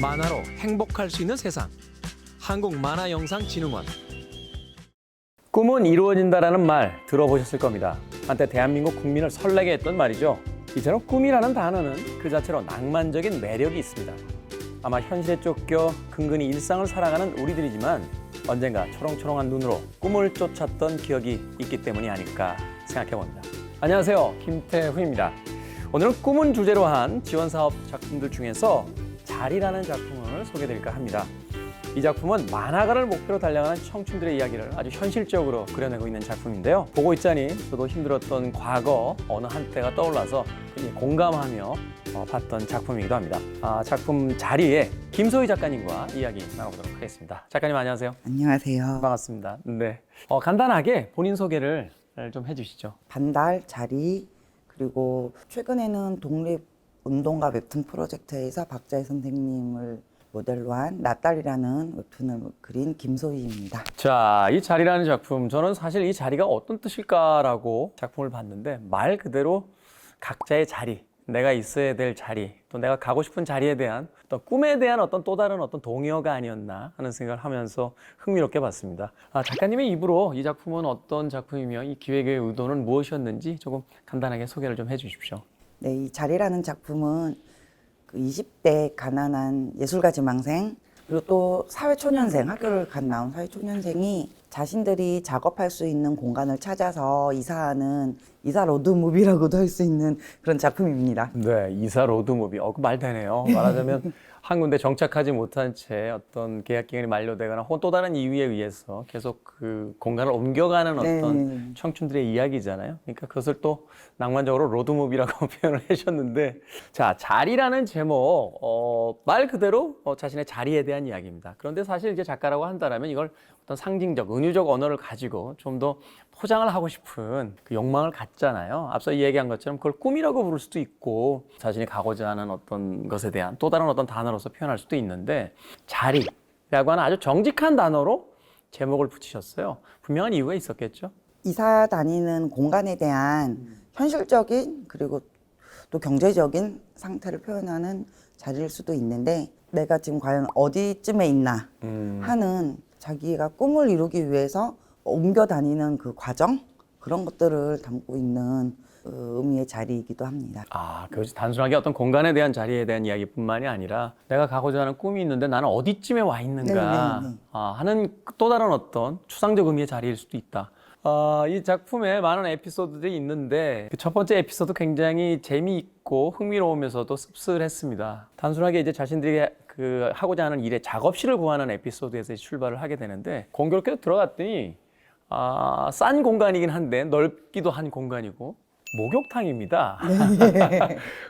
만화로 행복할 수 있는 세상. 한국만화영상진흥원. 꿈은 이루어진다라는 말 들어보셨을 겁니다. 한때 대한민국 국민을 설레게 했던 말이죠. 이처럼 꿈이라는 단어는 그 자체로 낭만적인 매력이 있습니다. 아마 현실에 쫓겨 근근히 일상을 살아가는 우리들이지만 언젠가 초롱초롱한 눈으로 꿈을 쫓았던 기억이 있기 때문이 아닐까 생각해봅니다. 안녕하세요, 김태훈입니다. 오늘은 꿈은 주제로 한 지원사업 작품들 중에서 자리라는 작품을 소개해드릴까 합니다. 이 작품은 만화가를 목표로 달려가는 청춘들의 이야기를 아주 현실적으로 그려내고 있는 작품인데요. 보고 있자니 저도 힘들었던 과거 어느 한때가 떠올라서 공감하며 봤던 작품이기도 합니다. 작품 자리에 김소희 작가님과 이야기 나눠보도록 하겠습니다. 작가님 안녕하세요. 안녕하세요. 반갑습니다. 네. 간단하게 본인 소개를 좀 해주시죠. 반달, 자리, 그리고 최근에는 독립운동가 웹툰 프로젝트에서 박자희 선생님을 모델로 한 나딸이라는 웹툰을 그린 김소희입니다. 자, 이 자리라는 작품, 저는 사실 이 자리가 어떤 뜻일까라고 작품을 봤는데 말 그대로 각자의 자리, 내가 있어야 될 자리, 또 내가 가고 싶은 자리에 대한 어떤 꿈에 대한 어떤 또 다른 어떤 동요가 아니었나 하는 생각을 하면서 흥미롭게 봤습니다. 작가님의 입으로 이 작품은 어떤 작품이며 이 기획의 의도는 무엇이었는지 조금 간단하게 소개를 좀 해주십시오. 네, 이 자리라는 작품은 그 20대 가난한 예술가 지망생, 그리고 또 사회초년생, 학교를 갓 나온 사회초년생이 자신들이 작업할 수 있는 공간을 찾아서 이사하는 이사 로드무비라고도 할 수 있는 그런 작품입니다. 네, 이사 로드무비. 그 말 되네요. 말하자면 한 군데 정착하지 못한 채 어떤 계약 기간이 만료되거나 혹은 또 다른 이유에 의해서 계속 그 공간을 옮겨가는 어떤 청춘들의 이야기잖아요. 그러니까 그것을 또 낭만적으로 로드무비라고 표현을 하셨는데, 자, 자리라는 제목, 말 그대로 자신의 자리에 대한 이야기입니다. 그런데 사실 이제 작가라고 한다면 이걸 어떤 상징적, 은유적 언어를 가지고 좀 더 포장을 하고 싶은 그 욕망을 갖잖아요. 앞서 얘기한 것처럼 그걸 꿈이라고 부를 수도 있고 자신이 가고자 하는 어떤 것에 대한 또 다른 어떤 단어로서 표현할 수도 있는데, 자리라고 하는 아주 정직한 단어로 제목을 붙이셨어요. 분명한 이유가 있었겠죠? 이사 다니는 공간에 대한 현실적인 그리고 또 경제적인 상태를 표현하는 자리일 수도 있는데, 내가 지금 과연 어디쯤에 있나 하는 자기가 꿈을 이루기 위해서 옮겨 다니는 그 과정, 그런 것들을 담고 있는 의미의 자리이기도 합니다. 그것이 단순하게 어떤 공간에 대한 자리에 대한 이야기뿐만이 아니라 내가 가고자 하는 꿈이 있는데 나는 어디쯤에 와 있는가 하는 또 다른 어떤 추상적 의미의 자리일 수도 있다. 이 작품에 많은 에피소드들이 있는데 그 첫 번째 에피소드 굉장히 재미있고 흥미로우면서도 씁쓸했습니다. 단순하게 이제 자신들이 그 하고자 하는 일에 작업실을 구하는 에피소드에서 출발을 하게 되는데, 공교롭게도 들어갔더니 싼 공간이긴 한데 넓기도 한 공간이고 목욕탕입니다.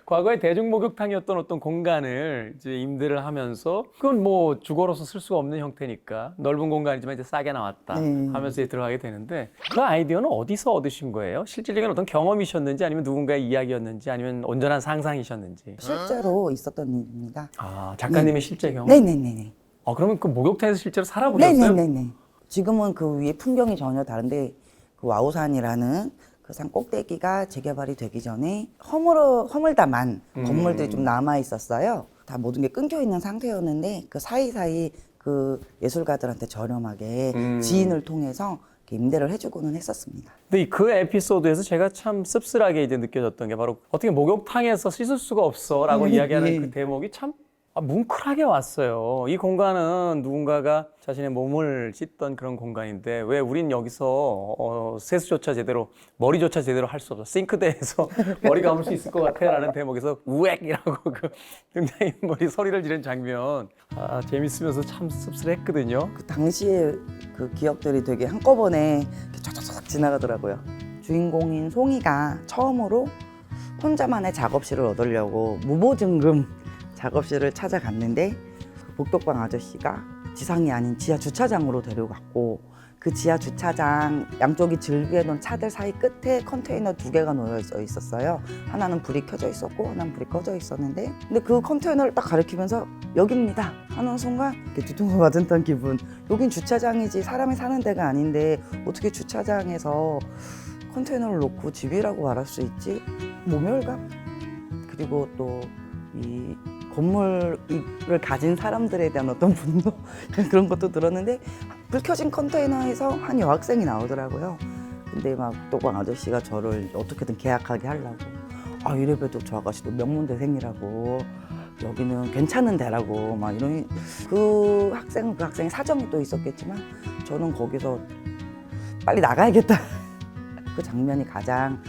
과거에 대중 목욕탕이었던 어떤 공간을 이제 임대를 하면서, 그건 뭐 주거로서 쓸 수가 없는 형태니까 넓은 공간이지만 이제 싸게 나왔다 하면서 들어가게 되는데, 그 아이디어는 어디서 얻으신 거예요? 실질적인 어떤 경험이셨는지 아니면 누군가의 이야기였는지 아니면 온전한 상상이셨는지? 실제로 있었던 일입니다. 작가님의 실제 경험? 네네네네. 그러면 그 목욕탕에서 실제로 살아보셨어요? 네네네네. 지금은 그 위에 풍경이 전혀 다른데, 그 와우산이라는 그 산 꼭대기가 재개발이 되기 전에 허물다만 건물들이 좀 남아 있었어요. 다 모든 게 끊겨 있는 상태였는데, 그 사이사이 그 예술가들한테 저렴하게 지인을 통해서 이렇게 임대를 해주고는 했었습니다. 근데 그 에피소드에서 제가 참 씁쓸하게 이제 느껴졌던 게 바로 어떻게 목욕탕에서 씻을 수가 없어라고 이야기하는 그 대목이 참 뭉클하게 왔어요. 이 공간은 누군가가 자신의 몸을 씻던 그런 공간인데 왜 우린 여기서 세수조차 제대로, 머리조차 제대로 할 수 없어. 싱크대에서 머리 감을 수 있을 것 같아 라는 대목에서 우엑이라고 그 굉장히 머리 소리를 지르는 장면, 재밌으면서 참 씁쓸했거든요. 그 당시에 그 기억들이 되게 한꺼번에 이렇게 쫙쫙쫙 지나가더라고요. 주인공인 송이가 처음으로 혼자만의 작업실을 얻으려고 무보증금 작업실을 찾아갔는데, 그 복덕방 아저씨가 지상이 아닌 지하 주차장으로 데려갔고, 그 지하 주차장 양쪽이 즐비해 놓은 차들 사이 끝에 컨테이너 2개가 놓여 있었어요. 하나는 불이 켜져 있었고 하나는 불이 꺼져 있었는데, 근데 그 컨테이너를 딱 가리키면서 여기입니다 하는 순간 이렇게 뒤통수 맞은 듯한 기분. 여긴 주차장이지 사람이 사는 데가 아닌데 어떻게 주차장에서 컨테이너를 놓고 집이라고 말할 수 있지? 모멸감? 그리고 또 이 건물을 가진 사람들에 대한 어떤 분노 그런 것도 들었는데 불 켜진 컨테이너에서 한 여학생이 나오더라고요. 근데 막 독방 아저씨가 저를 어떻게든 계약하게 하려고 이래봬도 저 아가씨도 명문대생이라고 여기는 괜찮은 데라고 막 이런 그 학생의 사정이 또 있었겠지만 저는 거기서 빨리 나가야겠다. 그 장면이 가장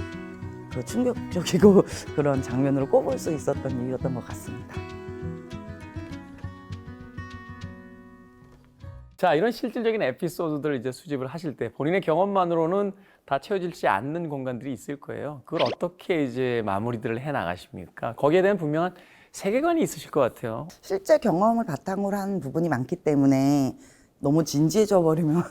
그 충격적이고 그런 장면으로 꼽을 수 있었던 이유였던 것 같습니다. 자, 이런 실질적인 에피소드들을 이제 수집을 하실 때 본인의 경험만으로는 다 채워지지 않는 공간들이 있을 거예요. 그걸 어떻게 이제 마무리들을 해 나가십니까? 거기에 대한 분명한 세계관이 있으실 것 같아요. 실제 경험을 바탕으로 한 부분이 많기 때문에 너무 진지해져 버리면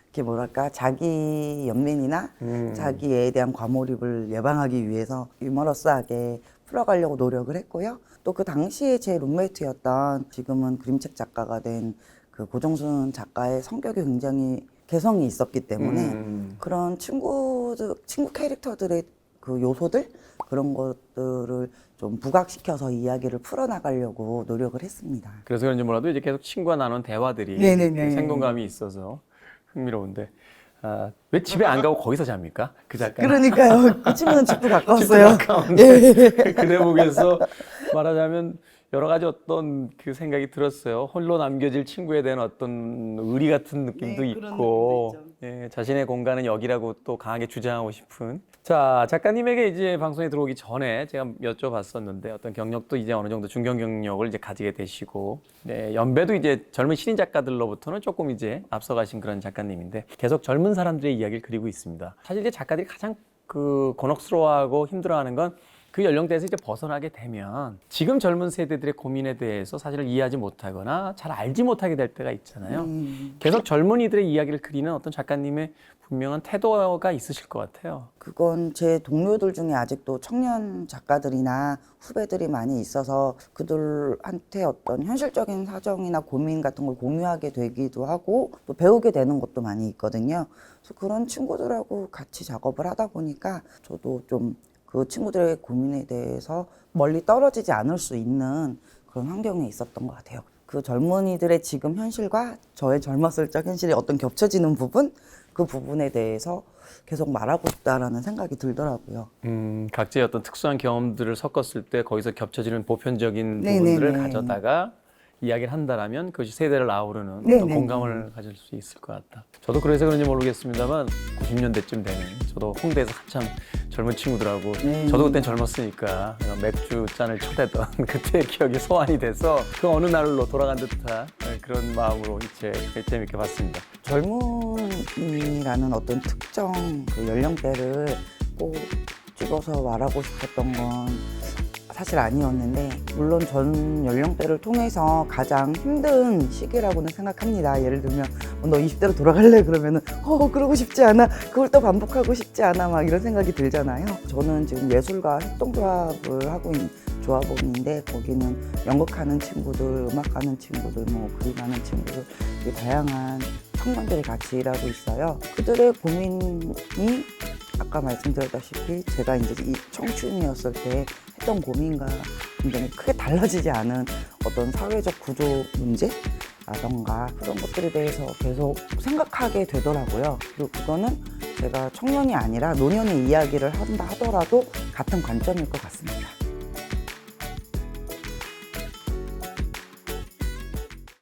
이렇게 뭐랄까 자기 연민이나 자기에 대한 과몰입을 예방하기 위해서 유머러스하게 풀어가려고 노력을 했고요. 또 그 당시에 제 룸메이트였던 지금은 그림책 작가가 된 그 고정순 작가의 성격이 굉장히 개성이 있었기 때문에 그런 친구 캐릭터들의 그 요소들 그런 것들을 좀 부각시켜서 이야기를 풀어나가려고 노력을 했습니다. 그래서 그런지 몰라도 이제 계속 친구와 나눈 대화들이 네네네. 생동감이 있어서 흥미로운데 왜 집에 안 가고 거기서 잡니까? 그 작가. 그러니까요. 그 친구는 집도 가까웠어요. 그 대목에서 말하자면 여러 가지 어떤 그 생각이 들었어요. 홀로 남겨질 친구에 대한 어떤 의리 같은 느낌도 네, 그런 있고, 느낌도 있죠. 예, 자신의 공간은 여기라고 또 강하게 주장하고 싶은. 자, 작가님에게 이제 방송에 들어오기 전에 제가 여쭤봤었는데 어떤 경력도 이제 어느 정도 중견 경력을 이제 가지게 되시고, 네, 연배도 이제 젊은 신인 작가들로부터는 조금 이제 앞서가신 그런 작가님인데 계속 젊은 사람들의 이야기를 그리고 있습니다. 사실 이제 작가들이 가장 그 곤혹스러워하고 힘들어하는 건 그 연령대에서 이제 벗어나게 되면 지금 젊은 세대들의 고민에 대해서 사실을 이해하지 못하거나 잘 알지 못하게 될 때가 있잖아요. 계속 젊은이들의 이야기를 그리는 어떤 작가님의 분명한 태도가 있으실 것 같아요. 그건 제 동료들 중에 아직도 청년 작가들이나 후배들이 많이 있어서 그들한테 어떤 현실적인 사정이나 고민 같은 걸 공유하게 되기도 하고 또 배우게 되는 것도 많이 있거든요. 그래서 그런 친구들하고 같이 작업을 하다 보니까 저도 좀 그 친구들의 고민에 대해서 멀리 떨어지지 않을 수 있는 그런 환경에 있었던 것 같아요. 그 젊은이들의 지금 현실과 저의 젊었을 적 현실이 어떤 겹쳐지는 부분, 그 부분에 대해서 계속 말하고 싶다라는 생각이 들더라고요. 각자의 어떤 특수한 경험들을 섞었을 때 거기서 겹쳐지는 보편적인 네네네. 부분들을 가져다가 이야기를 한다라면 그것이 세대를 아우르는 어떤 네네네. 공감을 가질 수 있을 것 같다. 저도 그래서 그런지 모르겠습니다만 90년대쯤 되면 저도 홍대에서 한참 젊은 친구들하고 저도 그땐 젊었으니까 맥주 잔을 쳐대던 그때의 기억이 소환이 돼서 그 어느 날로 돌아간 듯한 그런 마음으로 이 책 재밌게 봤습니다. 젊은이라는 어떤 특정 그 연령대를 꼭 찍어서 말하고 싶었던 건 사실 아니었는데 물론 전 연령대를 통해서 가장 힘든 시기라고는 생각합니다. 예를 들면 너 20대로 돌아갈래? 그러면은 그러고 싶지 않아. 그걸 또 반복하고 싶지 않아. 막 이런 생각이 들잖아요. 저는 지금 예술가 협동조합을 하고 있는 조합원인데 거기는 연극하는 친구들, 음악하는 친구들, 뭐 그림하는 친구들 되게 다양한 청년들이 같이 일하고 있어요. 그들의 고민이 아까 말씀드렸다시피 제가 이제 이 청춘이었을 때 했던 고민과 굉장히 크게 달라지지 않은 어떤 사회적 구조 문제라던가 그런 것들에 대해서 계속 생각하게 되더라고요. 그리고 그거는 제가 청년이 아니라 노년의 이야기를 한다 하더라도 같은 관점일 것 같습니다.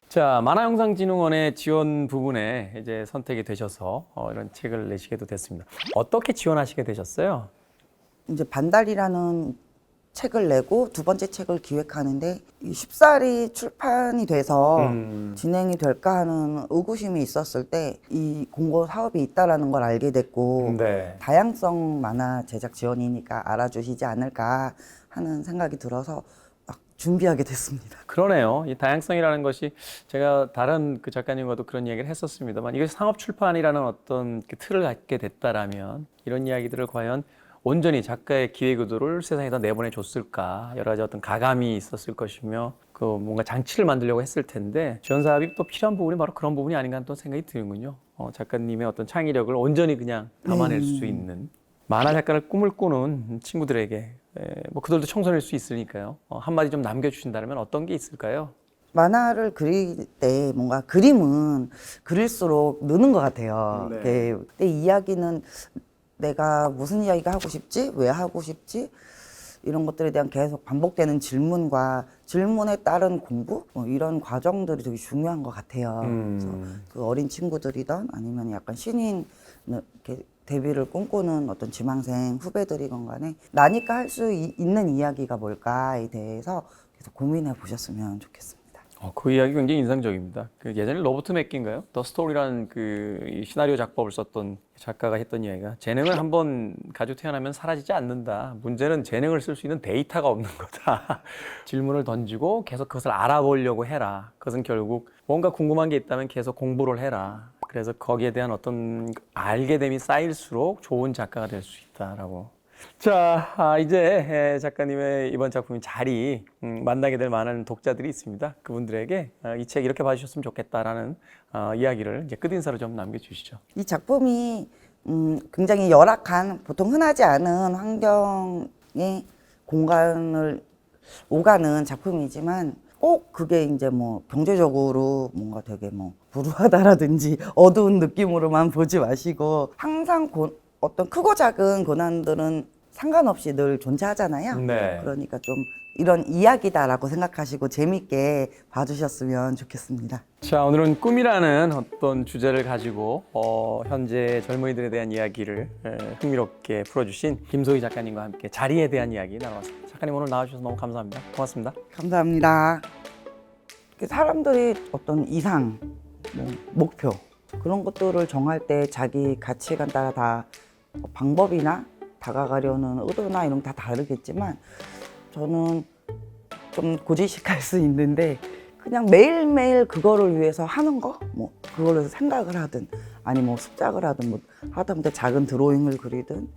자, 만화영상진흥원의 지원 부분에 이제 선택이 되셔서 이런 책을 내시게도 됐습니다. 어떻게 지원하시게 되셨어요? 이제 반달이라는 책을 내고 두 번째 책을 기획하는데 이 쉽사리 출판이 돼서 진행이 될까 하는 의구심이 있었을 때 이 공고 사업이 있다라는 걸 알게 됐고 네. 다양성 만화 제작 지원이니까 알아주시지 않을까 하는 생각이 들어서 막 준비하게 됐습니다. 그러네요. 이 다양성이라는 것이 제가 다른 그 작가님과도 그런 이야기를 했었습니다만 이것이 상업 출판이라는 어떤 그 틀을 갖게 됐다라면 이런 이야기들을 과연 온전히 작가의 기획 의도를 세상에다 내보내 줬을까 여러 가지 어떤 가감이 있었을 것이며 그 뭔가 장치를 만들려고 했을 텐데 지원 사업이 또 필요한 부분이 바로 그런 부분이 아닌가 하는 또 생각이 드는군요. 작가님의 어떤 창의력을 온전히 그냥 담아낼 수 있는 만화 작가를 꿈을 꾸는 친구들에게 뭐 그들도 청소년일 수 있으니까요. 한마디 좀 남겨주신다면 어떤 게 있을까요? 만화를 그릴 때 뭔가 그림은 그릴수록 느는 것 같아요. 네. 근데 이야기는 내가 무슨 이야기가 하고 싶지? 왜 하고 싶지? 이런 것들에 대한 계속 반복되는 질문과 질문에 따른 공부? 뭐 이런 과정들이 되게 중요한 것 같아요. 그래서 그 어린 친구들이든 아니면 약간 신인 이렇게 데뷔를 꿈꾸는 어떤 지망생 후배들이건 간에 나니까 할 수 있는 이야기가 뭘까에 대해서 계속 고민해 보셨으면 좋겠습니다. 그 이야기 굉장히 인상적입니다. 그 예전에 로버트 맥기인가요? 더 스토리라는 이 시나리오 작법을 썼던 작가가 했던 이야기가 재능을 한번 가지고 태어나면 사라지지 않는다. 문제는 재능을 쓸 수 있는 데이터가 없는 거다. 질문을 던지고 계속 그것을 알아보려고 해라. 그것은 결국 뭔가 궁금한 게 있다면 계속 공부를 해라. 그래서 거기에 대한 어떤 알게됨이 쌓일수록 좋은 작가가 될 수 있다라고. 자, 이제 작가님의 이번 작품인 자리 만나게 될 많은 독자들이 있습니다. 그분들에게 이 책 이렇게 봐주셨으면 좋겠다라는 이야기를 이제 끝인사로 좀 남겨주시죠. 이 작품이 굉장히 열악한 보통 흔하지 않은 환경의 공간을 오가는 작품이지만 꼭 그게 이제 뭐 경제적으로 뭔가 되게 뭐 불우하다라든지 어두운 느낌으로만 보지 마시고 항상 어떤 크고 작은 고난들은 상관없이 늘 존재하잖아요. 네. 그러니까 좀 이런 이야기다라고 생각하시고 재밌게 봐주셨으면 좋겠습니다. 자, 오늘은 꿈이라는 어떤 주제를 가지고 현재 젊은이들에 대한 이야기를 흥미롭게 풀어주신 김소희 작가님과 함께 자리에 대한 이야기 나눠봤습니다. 작가님 오늘 나와주셔서 너무 감사합니다. 고맙습니다. 감사합니다. 사람들이 어떤 이상, 뭐 목표 그런 것들을 정할 때 자기 가치관 따라 다 방법이나 다가가려는 의도나 이런 거 다 다르겠지만 저는 좀 고지식할 수 있는데 그냥 매일매일 그거를 위해서 하는 거? 뭐 그걸로 해서 생각을 하든 아니 뭐 습작을 하든 뭐 하다못해 작은 드로잉을 그리든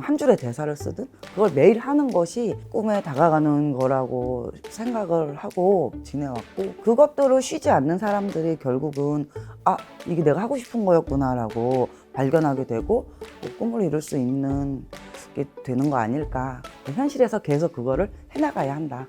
한 줄의 대사를 쓰든 그걸 매일 하는 것이 꿈에 다가가는 거라고 생각을 하고 지내왔고 그것들을 쉬지 않는 사람들이 결국은 이게 내가 하고 싶은 거였구나 라고 발견하게 되고 꿈을 이룰 수 있는 게 되는 거 아닐까. 현실에서 계속 그거를 해나가야 한다.